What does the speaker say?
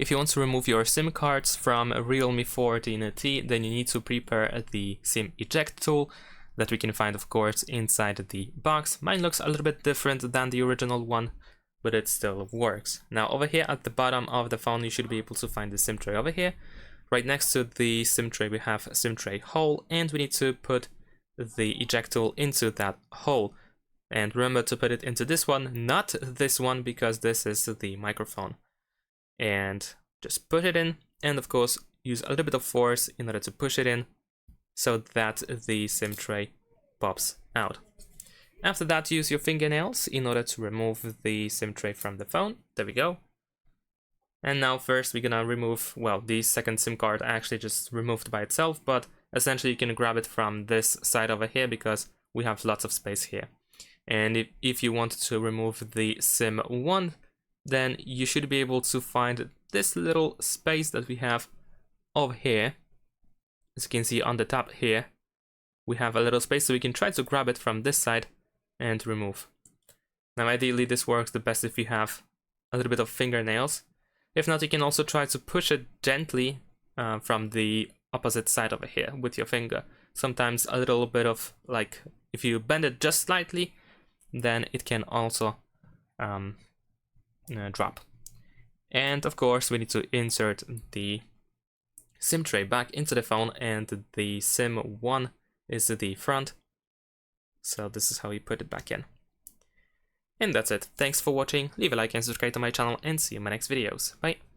If you want to remove your SIM cards from a Realme 14T, then you need to prepare the SIM eject tool that we can find, of course, inside the box. Mine looks a little bit different than the original one, but it still works. Now over here at the bottom of the phone, you should be able to find the SIM tray over here. Right next to the SIM tray, we have a SIM tray hole, and we need to put the eject tool into that hole. And remember to put it into this one, not this one, because this is the microphone. And just put it in, and of course use a little bit of force in order to push it in so that the SIM tray pops out. After that, use your fingernails in order to remove the SIM tray from the phone. There we go. And now first we're gonna remove, well, the second SIM card actually just removed by itself, but essentially you can grab it from this side over here because we have lots of space here. And if you want to remove the SIM 1, then you should be able to find this little space that we have over here. As you can see on the top here, we have a little space, so we can try to grab it from this side and remove. Now ideally this works the best if you have a little bit of fingernails. If not, you can also try to push it gently from the opposite side over here with your finger. Sometimes a little bit of, like, if you bend it just slightly, then it can also drop. And of course we need to insert the SIM tray back into the phone, and the SIM 1 is the front. So this is how you put it back in. And that's it. Thanks for watching, leave a like and subscribe to my channel, and see you in my next videos. Bye!